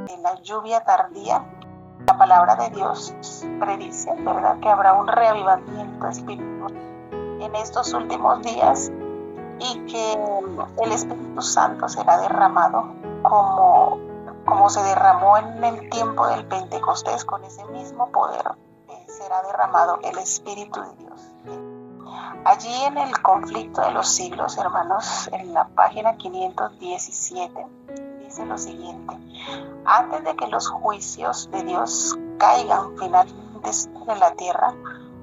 En la lluvia tardía, la palabra de Dios predice, ¿verdad?, que habrá un reavivamiento espiritual en estos últimos días y que el Espíritu Santo será derramado como se derramó en el tiempo del Pentecostés. Con ese mismo poder será derramado el Espíritu de Dios. Allí en el conflicto de los siglos, hermanos, en la página 517, dice lo siguiente: antes de que los juicios de Dios caigan finalmente sobre la tierra,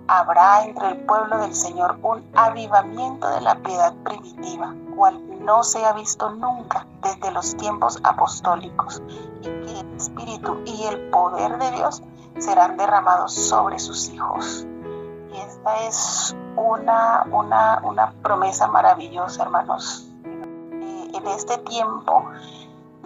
habrá entre el pueblo del Señor un avivamiento de la piedad primitiva, cual no se ha visto nunca desde los tiempos apostólicos, y que el Espíritu y el poder de Dios serán derramados sobre sus hijos. Y esta es una promesa maravillosa, hermanos. En este tiempo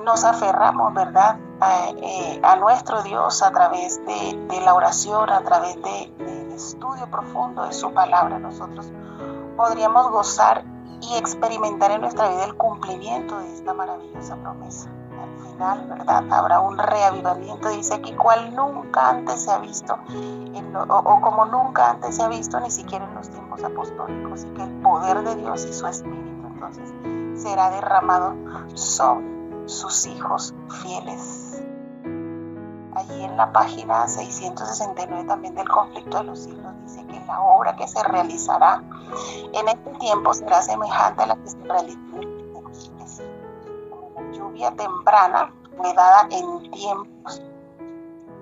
nos aferramos, ¿verdad?, a nuestro Dios a través de la oración, a través del estudio profundo de su palabra. Nosotros podríamos gozar y experimentar en nuestra vida el cumplimiento de esta maravillosa promesa. Al final, ¿verdad?, habrá un reavivamiento, dice aquí, cual nunca antes se ha visto, o como nunca antes se ha visto ni siquiera en los tiempos apostólicos, y que el poder de Dios y su Espíritu entonces será derramado sobre sus hijos fieles. Allí en la página 669 también del conflicto de los siglos dice que la obra que se realizará en este tiempo será semejante a la que se realizó en el Pentecostés, como la lluvia temprana fue dada en tiempos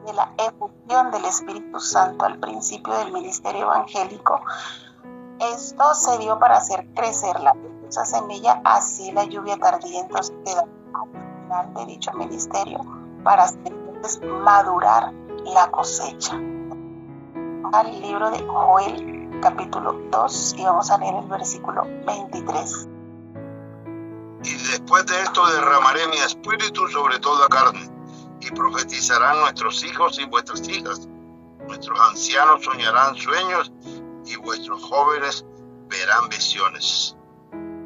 de la efusión del Espíritu Santo al principio del ministerio evangélico. Esto se dio para hacer crecer la preciosa semilla, así la lluvia tardía entonces queda al final de dicho ministerio para hacer entonces madurar la cosecha. Al libro de Joel, capítulo 2, y vamos a leer el versículo 23. Y después de esto derramaré mi espíritu sobre toda carne, y profetizarán nuestros hijos y vuestras hijas. Nuestros ancianos soñarán sueños, y vuestros jóvenes verán visiones.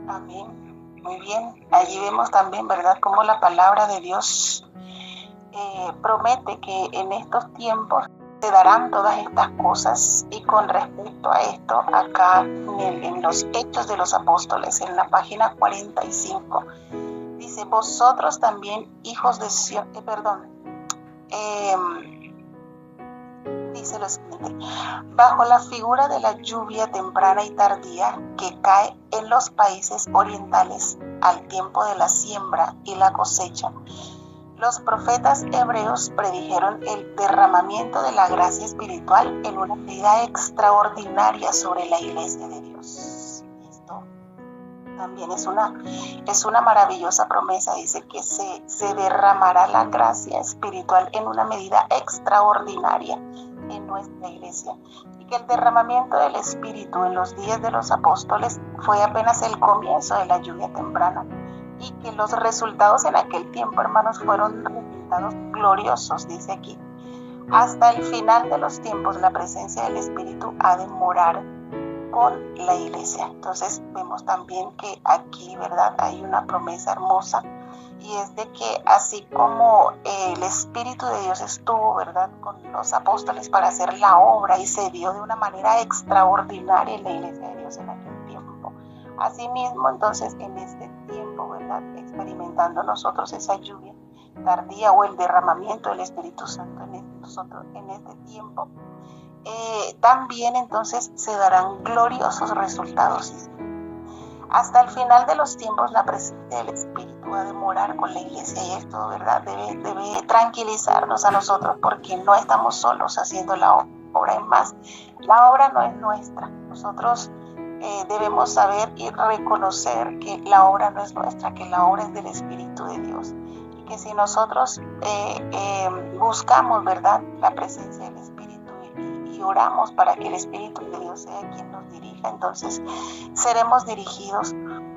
Amén. Muy bien. Allí vemos también, ¿verdad?, cómo la palabra de Dios promete que en estos tiempos se darán todas estas cosas. Y con respecto a esto, acá en los Hechos de los Apóstoles, en la página 45, dice: vosotros también, hijos de Sion, dice lo siguiente: bajo la figura de la lluvia temprana y tardía que cae en los países orientales al tiempo de la siembra y la cosecha, los profetas hebreos predijeron el derramamiento de la gracia espiritual en una medida extraordinaria sobre la iglesia de Dios. Esto también es una maravillosa promesa. Dice que se derramará la gracia espiritual en una medida extraordinaria en nuestra iglesia, y que el derramamiento del Espíritu en los días de los apóstoles fue apenas el comienzo de la lluvia temprana, y que los resultados en aquel tiempo, hermanos, fueron resultados gloriosos. Dice aquí: hasta el final de los tiempos la presencia del Espíritu ha de morar con la iglesia. Entonces vemos también que aquí, ¿verdad?, hay una promesa hermosa, y es de que así como el Espíritu de Dios estuvo, ¿verdad?, con los apóstoles para hacer la obra y se dio de una manera extraordinaria en la iglesia de Dios en aquel tiempo, asimismo entonces en este tiempo, ¿verdad?, experimentando nosotros esa lluvia tardía o el derramamiento del Espíritu Santo en nosotros en este tiempo, también entonces se darán gloriosos resultados. Hasta el final de los tiempos la presencia del Espíritu va a demorar con la iglesia, y esto, ¿verdad?, debe tranquilizarnos a nosotros, porque no estamos solos haciendo la obra. Es más, la obra no es nuestra. Nosotros debemos saber y reconocer que la obra no es nuestra, que la obra es del Espíritu de Dios, y que si nosotros buscamos, ¿verdad?, la presencia del Espíritu y oramos para que el Espíritu de Dios sea quien nos dirija, entonces seremos dirigidos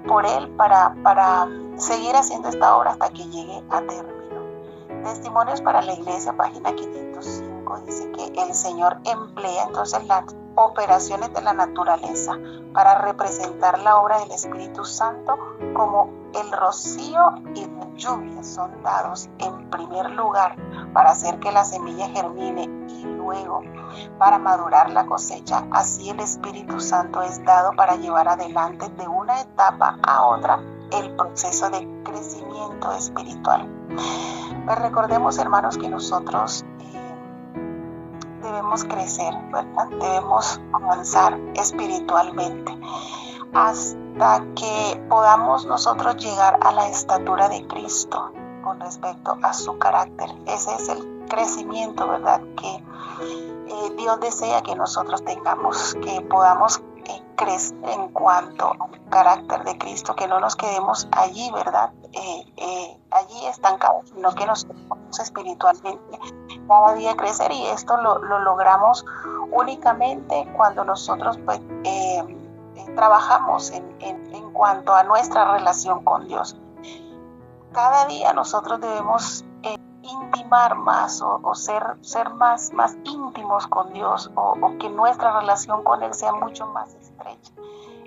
por Él para seguir haciendo esta obra hasta que llegue a término. Testimonios para la Iglesia, página 505, dice que el Señor emplea entonces las operaciones de la naturaleza para representar la obra del Espíritu Santo como el rocío y la lluvia son dados en primer lugar para hacer que la semilla germine y luego para madurar la cosecha, así el Espíritu Santo es dado para llevar adelante de una etapa a otra el proceso de crecimiento espiritual. Pues recordemos, hermanos, que nosotros debemos crecer, ¿verdad? Debemos avanzar espiritualmente hasta que podamos nosotros llegar a la estatura de Cristo con respecto a su carácter. Ese es el crecimiento, ¿verdad? Que Dios desea que nosotros tengamos, que podamos crecer en cuanto al carácter de Cristo, que no nos quedemos allí, ¿verdad? Allí estancados, sino que nos podamos espiritualmente cada día crecer, y esto lo logramos únicamente cuando nosotros pues trabajamos en cuanto a nuestra relación con Dios. Cada día nosotros debemos intimar más o ser más íntimos con Dios, o que nuestra relación con Él sea mucho más estrecha.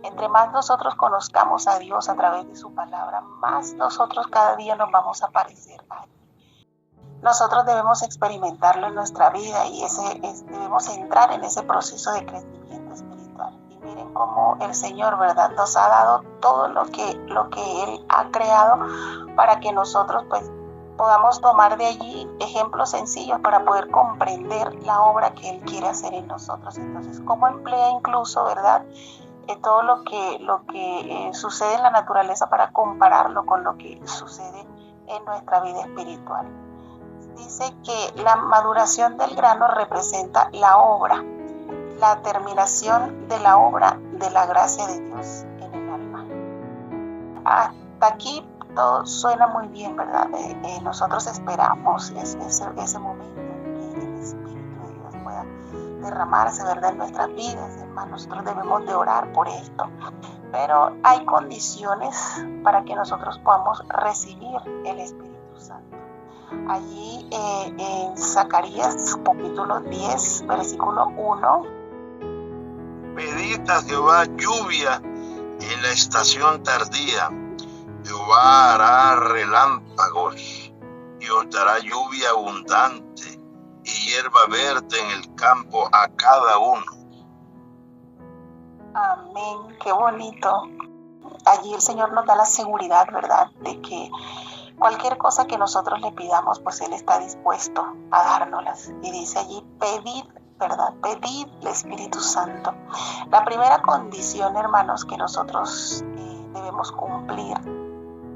Entre más nosotros conozcamos a Dios a través de su palabra, más nosotros cada día nos vamos a parecer a Él. Nosotros debemos experimentarlo en nuestra vida y debemos entrar en ese proceso de crecimiento espiritual. Y miren cómo el Señor, ¿verdad?, nos ha dado todo lo que Él ha creado para que nosotros pues podamos tomar de allí ejemplos sencillos para poder comprender la obra que Él quiere hacer en nosotros. Entonces, cómo emplea incluso, ¿verdad?, todo lo que sucede en la naturaleza para compararlo con lo que sucede en nuestra vida espiritual. Dice que la maduración del grano representa la obra, la terminación de la obra de la gracia de Dios en el alma. Hasta aquí todo suena muy bien, ¿verdad? Nosotros esperamos ese momento en que el Espíritu de Dios pueda derramarse, ¿verdad?, en nuestras vidas. Hermanos, nosotros debemos de orar por esto, pero hay condiciones para que nosotros podamos recibir el Espíritu Santo. Allí en Zacarías capítulo 10, versículo 1. Pedid a Jehová lluvia en la estación tardía. Jehová hará relámpagos y os dará lluvia abundante y hierba verde en el campo a cada uno. Amén, qué bonito. Allí el Señor nos da la seguridad, ¿verdad?, de que cualquier cosa que nosotros le pidamos, pues Él está dispuesto a dárnoslas. Y dice allí, pedid, ¿verdad? Pedid el Espíritu Santo. La primera condición, hermanos, que nosotros debemos cumplir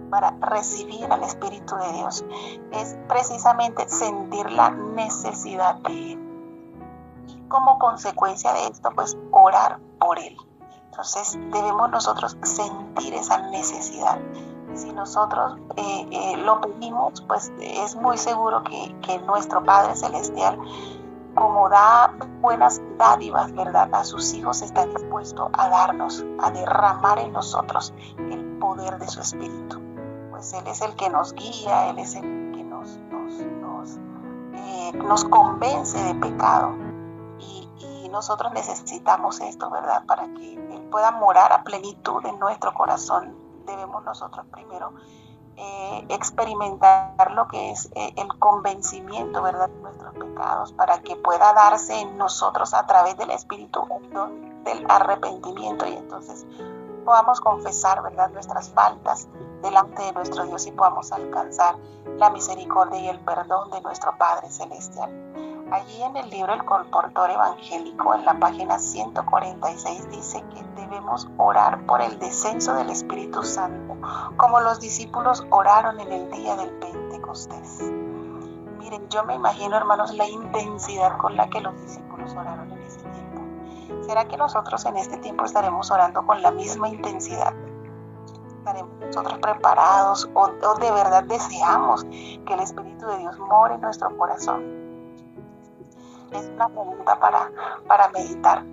para recibir al Espíritu de Dios es precisamente sentir la necesidad de Él. Y como consecuencia de esto, pues orar por Él. Entonces debemos nosotros sentir esa necesidad. Si nosotros lo pedimos, pues es muy seguro que nuestro Padre Celestial, como da buenas dádivas, ¿verdad?, a sus hijos, está dispuesto a darnos, a derramar en nosotros el poder de su Espíritu. Pues Él es el que nos guía, Él es el que nos convence de pecado. Y nosotros necesitamos esto, ¿verdad?, para que Él pueda morar a plenitud en nuestro corazón. Debemos nosotros primero experimentar lo que es el convencimiento, ¿verdad?, de nuestros pecados, para que pueda darse en nosotros a través del Espíritu el don del arrepentimiento, y entonces podamos confesar, ¿verdad?, nuestras faltas delante de nuestro Dios y podamos alcanzar la misericordia y el perdón de nuestro Padre Celestial. Allí en el libro El Colportor Evangélico, en la página 146, dice que debemos orar por el descenso del Espíritu Santo, como los discípulos oraron en el día del Pentecostés. Miren, yo me imagino, hermanos, la intensidad con la que los discípulos oraron en ese tiempo. ¿Será que nosotros en este tiempo estaremos orando con la misma intensidad? ¿Estaremos nosotros preparados o de verdad deseamos que el Espíritu de Dios more en nuestro corazón? Es una pregunta para meditar.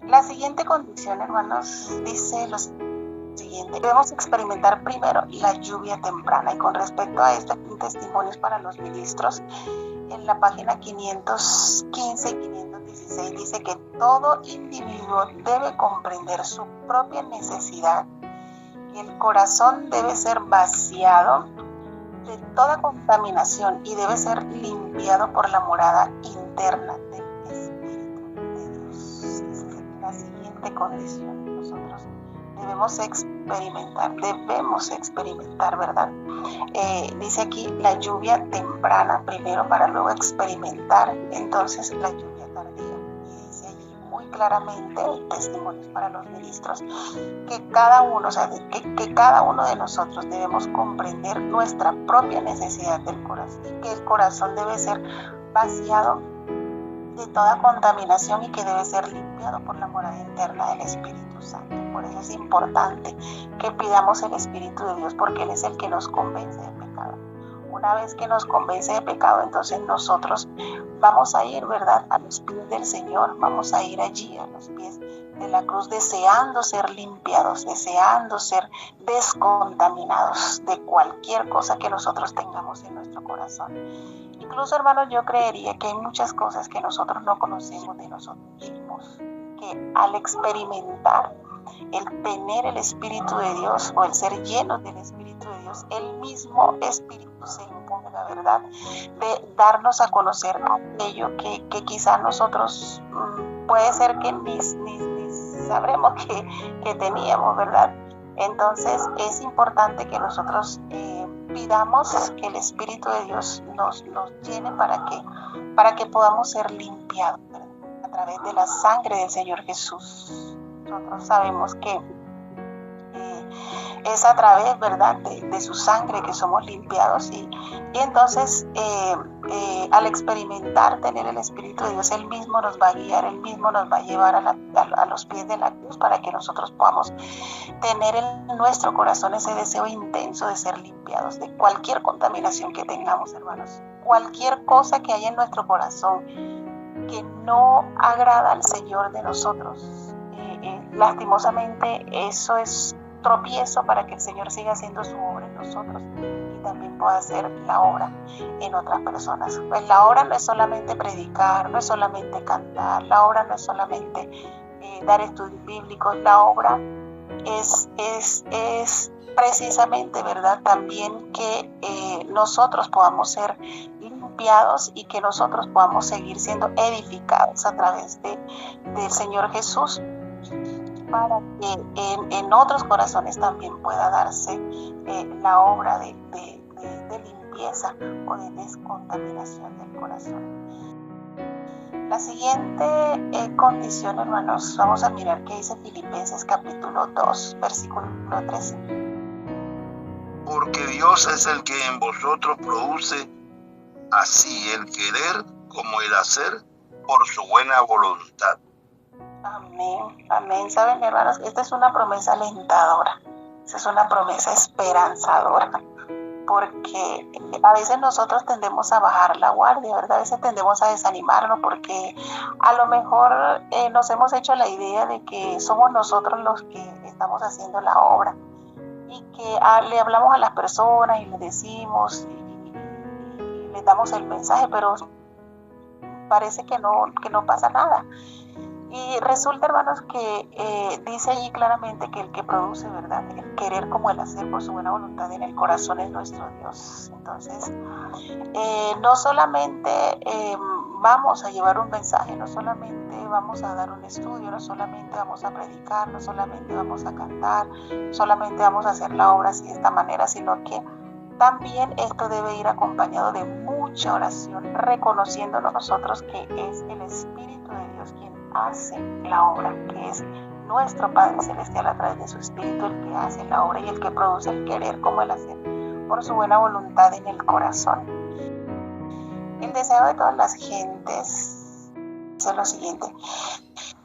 La siguiente condición, hermanos, dice lo siguiente: debemos experimentar primero la lluvia temprana. Y con respecto a esto, aquí testimonios para los ministros, en la página 515 y 516 dice que todo individuo debe comprender su propia necesidad el corazón debe ser vaciado de toda contaminación y debe ser limpiado por la morada interna del Espíritu de Dios. Esa es la siguiente condición. Nosotros debemos experimentar, ¿verdad? Dice aquí la lluvia temprana primero para luego experimentar entonces la lluvia tardía. Y dice allí muy claramente, testimonios para los ministros, que cada uno, que cada uno de nosotros debemos comprender nuestra propia necesidad del corazón, y que el corazón debe ser vaciado de toda contaminación y que debe ser limpiado por la morada interna del Espíritu Santo. Por eso es importante que pidamos el Espíritu de Dios, porque Él es el que nos convence de pecado. Una vez que nos convence de pecado, entonces nosotros vamos a ir, ¿verdad?, a los pies del Señor, vamos a ir allí a los pies de la cruz, deseando ser limpiados, deseando ser descontaminados de cualquier cosa que nosotros tengamos en nuestro corazón. Incluso, hermanos, yo creería que hay muchas cosas que nosotros no conocemos de nosotros mismos, que al experimentar el tener el Espíritu de Dios o el ser llenos del Espíritu de Dios, el mismo Espíritu se impone la verdad de darnos a conocer aquello que quizás nosotros puede ser que ni sabremos que teníamos, ¿verdad? Entonces es importante que nosotros pidamos que el Espíritu de Dios nos llene para que podamos ser limpiados, ¿verdad?, a través de la sangre del Señor Jesús. Nosotros sabemos que es a través, ¿verdad?, de su sangre que somos limpiados, y entonces al experimentar tener el Espíritu de Dios, Él mismo nos va a guiar, Él mismo nos va a llevar a los pies de la cruz para que nosotros podamos tener en nuestro corazón ese deseo intenso de ser limpiados de cualquier contaminación que tengamos, hermanos. Cualquier cosa que haya en nuestro corazón que no agrada al Señor de nosotros, lastimosamente eso es tropiezo para que el Señor siga haciendo su obra en nosotros y también pueda hacer la obra en otras personas. Pues la obra no es solamente predicar, no es solamente cantar, la obra no es solamente dar estudios bíblicos, la obra es precisamente, ¿verdad?, también que nosotros podamos ser limpiados y que nosotros podamos seguir siendo edificados a través del Señor Jesús, para que en otros corazones también pueda darse la obra de limpieza o de descontaminación del corazón. La siguiente condición, hermanos, vamos a mirar qué dice Filipenses capítulo 2, versículo 13. Porque Dios es el que en vosotros produce así el querer como el hacer por su buena voluntad. Amén, amén. Saben, hermanos, esta es una promesa alentadora, esta es una promesa esperanzadora, porque a veces nosotros tendemos a bajar la guardia, ¿verdad? A veces tendemos a desanimarnos porque a lo mejor nos hemos hecho la idea de que somos nosotros los que estamos haciendo la obra y que le hablamos a las personas y les decimos y les damos el mensaje, pero parece que no pasa nada. Y resulta, hermanos, que dice allí claramente que el que produce, ¿verdad?, el querer como el hacer por su buena voluntad en el corazón es nuestro Dios. Entonces, no solamente vamos a llevar un mensaje, no solamente vamos a dar un estudio, no solamente vamos a predicar, no solamente vamos a cantar, solamente vamos a hacer la obra así de esta manera, sino que también esto debe ir acompañado de mucha oración, reconociéndonos nosotros que es el Espíritu de Dios quien hace la obra, que es nuestro Padre Celestial a través de su Espíritu el que hace la obra y el que produce el querer como el hacer por su buena voluntad en el corazón. El deseo de todas las gentes es lo siguiente: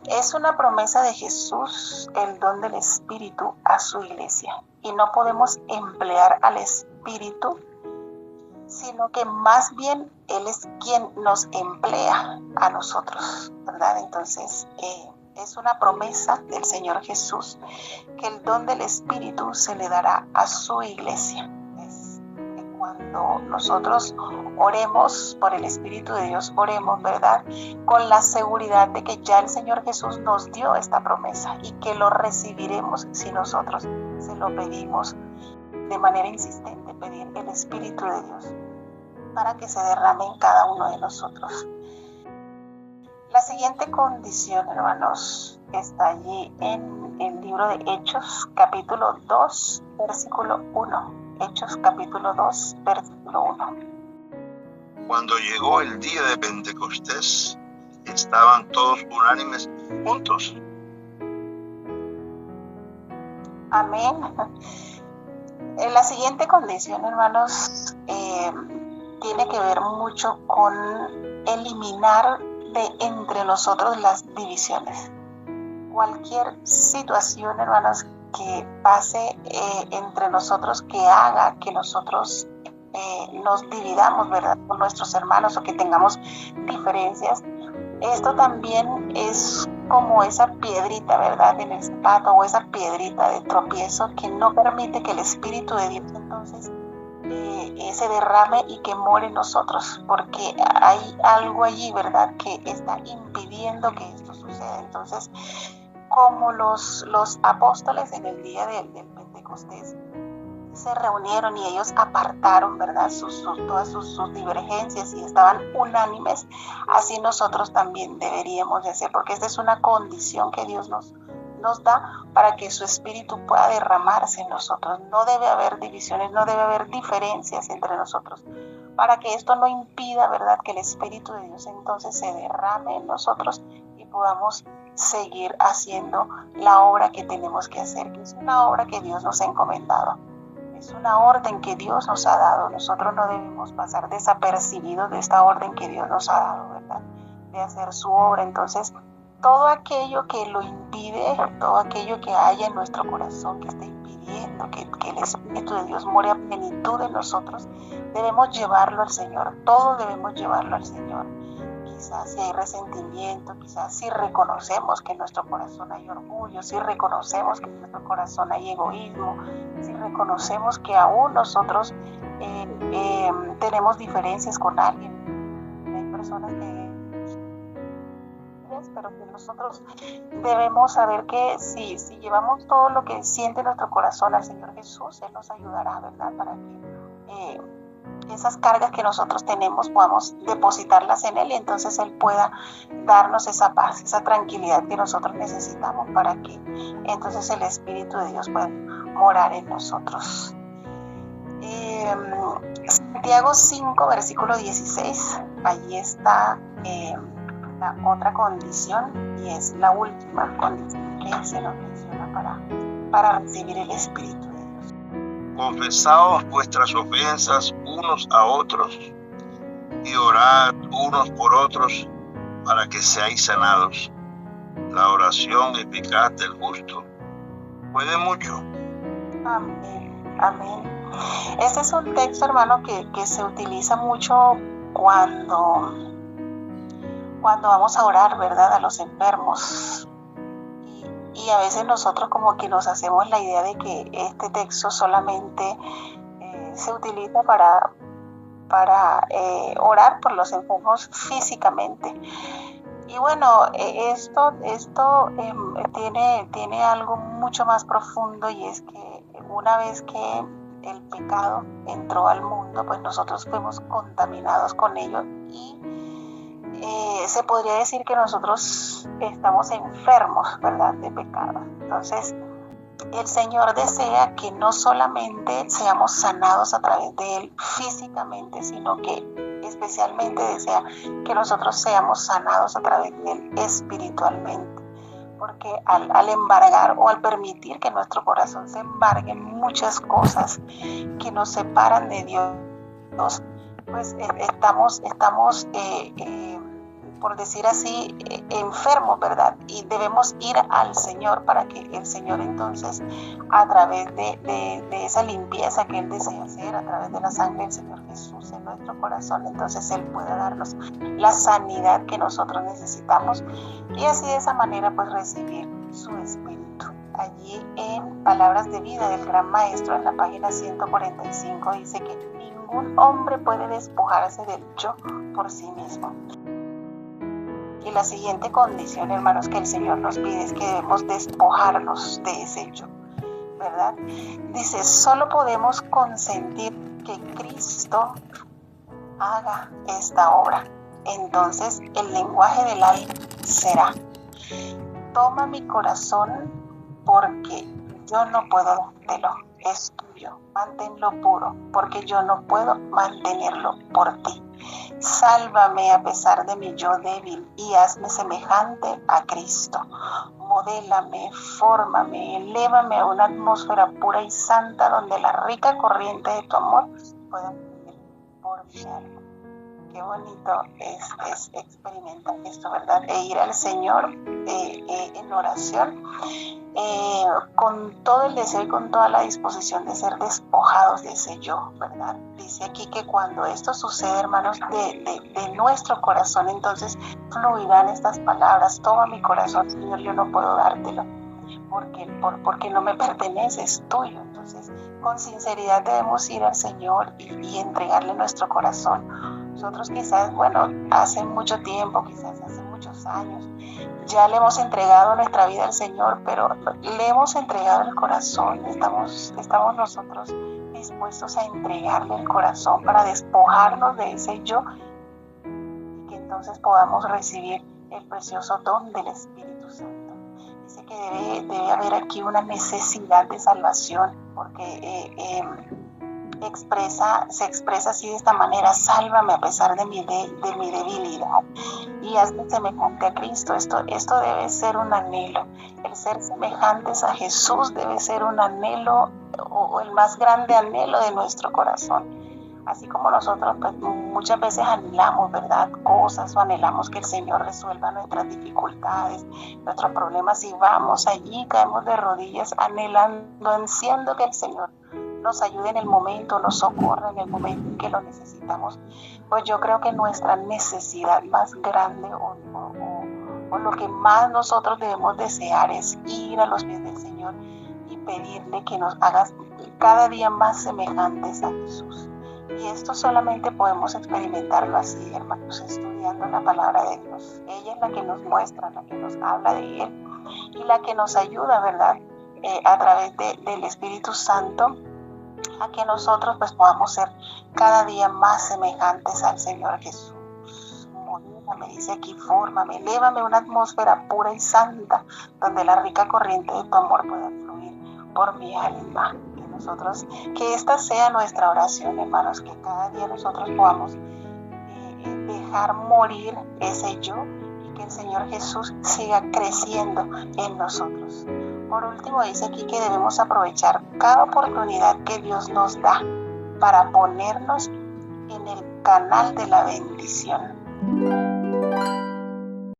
es una promesa de Jesús el don del Espíritu a su iglesia, y no podemos emplear al Espíritu, sino que más bien Él es quien nos emplea a nosotros, ¿verdad? Entonces, es una promesa del Señor Jesús que el don del Espíritu se le dará a su iglesia. Es que cuando nosotros oremos por el Espíritu de Dios, oremos, ¿verdad?, con la seguridad de que ya el Señor Jesús nos dio esta promesa y que lo recibiremos si nosotros se lo pedimos de manera insistente, pedir el Espíritu de Dios para que se derrame en cada uno de nosotros. La siguiente condición, hermanos, está allí en el libro de Hechos, capítulo 2, versículo 1. Hechos, capítulo 2, versículo 1. Cuando llegó el día de Pentecostés, estaban todos unánimes juntos. Amén. La siguiente condición, hermanos, tiene que ver mucho con eliminar de entre nosotros las divisiones. Cualquier situación, hermanos, que pase entre nosotros, que haga que nosotros nos dividamos, ¿verdad?, con nuestros hermanos, o que tengamos diferencias. Esto también es como esa piedrita, ¿verdad?, en el zapato, o esa piedrita de tropiezo que no permite que el Espíritu de Dios entonces se derrame y que more en nosotros, porque hay algo allí, ¿verdad?, que está impidiendo que esto suceda. Entonces, como los apóstoles en el día del Pentecostés se reunieron y ellos apartaron, ¿verdad?, todas sus divergencias y estaban unánimes, así nosotros también deberíamos de hacer, porque esta es una condición que Dios nos da para que su Espíritu pueda derramarse en nosotros. No debe haber divisiones, no debe haber diferencias entre nosotros, para que esto no impida, ¿verdad?, que el Espíritu de Dios entonces se derrame en nosotros y podamos seguir haciendo la obra que tenemos que hacer, que es una obra que Dios nos ha encomendado. Es una orden que Dios nos ha dado. Nosotros no debemos pasar desapercibidos de esta orden que Dios nos ha dado, ¿verdad?, de hacer su obra. Entonces, todo aquello que lo impide, todo aquello que haya en nuestro corazón que esté impidiendo que el Espíritu de Dios more a plenitud en nosotros, debemos llevarlo al Señor. Todos debemos llevarlo al Señor. Quizás si hay resentimiento, quizás si reconocemos que en nuestro corazón hay orgullo, si reconocemos que en nuestro corazón hay egoísmo, si reconocemos que aún nosotros tenemos diferencias con alguien. Hay personas que, pero que nosotros debemos saber que si llevamos todo lo que siente nuestro corazón al Señor Jesús, Él nos ayudará, ¿verdad?, para que esas cargas que nosotros tenemos podamos depositarlas en Él, y entonces Él pueda darnos esa paz, esa tranquilidad que nosotros necesitamos para que entonces el Espíritu de Dios pueda morar en nosotros. Santiago 5, versículo 16, allí está la otra condición, y es la última condición que se nos menciona para recibir el Espíritu de Dios. Confesaos vuestras ofensas unos a otros y orad unos por otros para que seáis sanados. La oración eficaz del justo puede mucho. Amén, amén. Este es un texto, hermano, que se utiliza mucho cuando vamos a orar, ¿verdad?, a los enfermos. Y a veces nosotros como que nos hacemos la idea de que este texto solamente se utiliza para orar por los enfermos físicamente. Y bueno, esto tiene algo mucho más profundo, y es que una vez que el pecado entró al mundo, pues nosotros fuimos contaminados con ello, y se podría decir que nosotros estamos enfermos, ¿verdad?, de pecado. Entonces, el Señor desea que no solamente seamos sanados a través de Él físicamente, sino que especialmente desea que nosotros seamos sanados a través de Él espiritualmente. Porque al embargar, o al permitir que nuestro corazón se embargue en muchas cosas que nos separan de Dios, pues estamos por decir así, enfermos, ¿verdad? Y debemos ir al Señor para que el Señor entonces, a través de esa limpieza que Él desea hacer, a través de la sangre del Señor Jesús en nuestro corazón, entonces Él pueda darnos la sanidad que nosotros necesitamos, y así de esa manera pues recibir su Espíritu. Allí en Palabras de Vida del Gran Maestro, en la página 145, dice que ningún hombre puede despojarse del yo por sí mismo. Y la siguiente condición, hermanos, que el Señor nos pide es que debemos despojarnos de ese yo. ¿verdad? Dice, solo podemos consentir que Cristo haga esta obra. Entonces el lenguaje del alma será: toma mi corazón porque yo no puedo dártelo, es tuyo, manténlo puro porque yo no puedo mantenerlo por ti. Sálvame a pesar de mi yo débil y hazme semejante a Cristo. Modélame, fórmame, elévame a una atmósfera pura y santa donde la rica corriente de tu amor pueda fluir por mi alma. Qué bonito es experimentar esto, ¿verdad? E ir al Señor en oración con todo el deseo y con toda la disposición de ser despojados de ese yo, ¿verdad? Dice aquí que cuando esto sucede, hermanos, de nuestro corazón, entonces fluirán estas palabras: toma mi corazón, Señor, yo no puedo dártelo porque no me pertenece, es tuyo. Entonces, con sinceridad debemos ir al Señor y entregarle nuestro corazón. Nosotros quizás, hace mucho tiempo, quizás hace muchos años, ya le hemos entregado nuestra vida al Señor, pero le hemos entregado el corazón. Estamos nosotros dispuestos a entregarle el corazón para despojarnos de ese yo y que entonces podamos recibir el precioso don del Espíritu Santo. Dice que debe haber aquí una necesidad de salvación, porque se expresa así de esta manera: sálvame a pesar de mi debilidad y hazme semejante a Cristo. Esto debe ser un anhelo. El ser semejantes a Jesús debe ser un anhelo, o el más grande anhelo de nuestro corazón. Así como nosotros pues, muchas veces anhelamos, ¿verdad?, cosas, o anhelamos que el Señor resuelva nuestras dificultades, nuestros problemas, y vamos allí, caemos de rodillas anhelando, ansiando que el Señor nos ayude en el momento, nos socorra en el momento en que lo necesitamos. Pues yo creo que nuestra necesidad más grande o lo que más nosotros debemos desear es ir a los pies del Señor y pedirle que nos haga cada día más semejantes a Jesús. Y esto solamente podemos experimentarlo así, hermanos, estudiando la palabra de Dios. Ella es la que nos muestra, la que nos habla de Él y la que nos ayuda, ¿verdad?, a través del Espíritu Santo, a que nosotros pues podamos ser cada día más semejantes al Señor Jesús. Me dice aquí: fórmame, elévame una atmósfera pura y santa donde la rica corriente de tu amor pueda fluir por mi alma. Que esta sea nuestra oración, hermanos, que cada día nosotros podamos dejar morir ese yo y que el Señor Jesús siga creciendo en nosotros. Por último, dice aquí que debemos aprovechar cada oportunidad que Dios nos da para ponernos en el canal de la bendición.